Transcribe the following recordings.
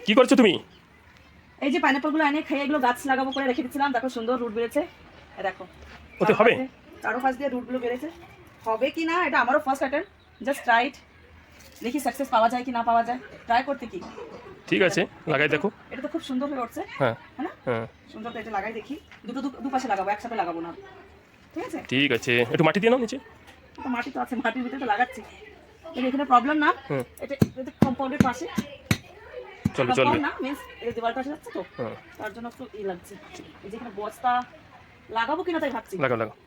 কি করছো তুমি? এই যে পাইনাপলগুলো এনে খেয়ে এগুলো গাছ লাগাবো করে রেখে দিচ্ছিলাম, দেখো সুন্দর রুট বেড়েছে। দেখো ওতে হবে? চারো পাশ দিয়ে রুটগুলো বেড়েছে। হবে কি না এটা আমারও ফার্স্ট অ্যাটেম্প, জাস্ট ট্রাইড, দেখি সাকসেস পাওয়া যায় কি না পাওয়া যায়, ট্রাই করতে কি। ঠিক আছে, লাগাই দেখো। এটা তো খুব সুন্দর হয়ে উঠছে। হ্যাঁ হ্যাঁ না? হ্যাঁ সুন্দর, তো এটা লাগাই দেখি। দুপাশে লাগাবো, একসাথে লাগাবো না। ঠিক আছে, ঠিক আছে, একটু মাটি দিয়ে নাও নিচে। তো মাটি তো আছে, মাটির ভিতরে তো লাগাচ্ছি। এখানে প্রবলেম না, হুম এটা কম্পাউন্ডের পাশে। চলবে চলবে। না মিন্স এটা দেওয়াল পাশে যাচ্ছে তো, হ্যাঁ তার জন্য একটু লাগছে। এই যেখানে বস্তা লাগাবো কিনা তাই ভাবছি। লাগাও লাগাও।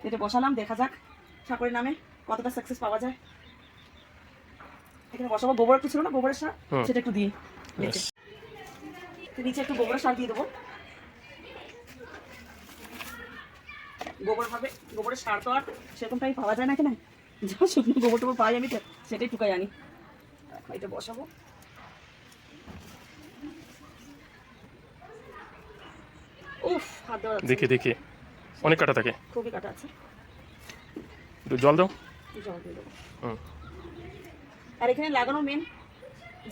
এটা বসালাম, দেখা যাক ঠাকুরের নামে কতটা সাকসেস পাওয়া যায়। এখানে বসাবো, গোবর একটু ছিল না, গোবরের সার, সেটা একটু দিই নিচে। নিচে একটু গোবরের সার দিয়ে দেবো। গোবরের সার তো আর সেরকমটাই পাওয়া যায় না এখানে, যা শুকনো গোবর টোবর পাই আমি সেটাই টুকাই আনি। এটা বসাবো। উফ, হাত দেওয়া যাচ্ছে না। দেখে দেখে অনেক কাটা থাকে, খুবই কাটা আছে। একটু জল দাও। জল দিয়ে দেবো। হুম আর এখানে লাগানো মেন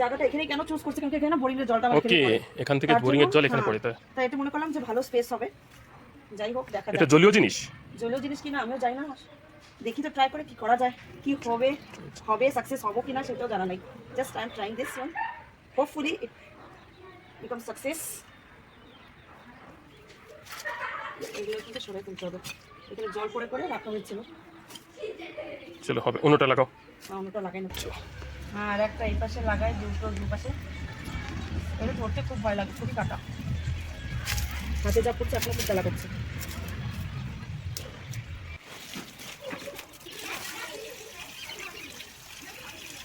জায়গাটা এখানে কেন চুজ করছি, কারণ এখানে বোরিং এর জলটা আমার ওকে, এখান থেকে বোরিং এর জল এখানে পড়ে। তাই এটা মনে করলাম যে ভালো স্পেস হবে। যাই হোক, দেখা এটা যাক জলীয় জিনিস। জলীয় জিনিস কিনা আমিও জানি না, দেখি তো ট্রাই করে কি করা যায়, কি হবে সাকসেস হবো কিনা সেটাও জানা নাই। Just I am trying this one, hopefully it become success. এগুলো কিন্তু সরে তুলতে হবে, এখানে জল করে রাখা হয়েছিল। চলো হবে, অন্যটা লাগাও। অন্যটা লাগাই না, আর একটা এই পাশে লাগাই, দুপাশে। এটা ধরতে খুব ভয় লাগে, খুবই কাটা, হাতে যা করছে আপনার খুব জ্বালা করছে।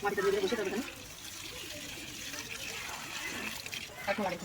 মাটিটা দিয়ে বসে থাকবে, এখন লাগে।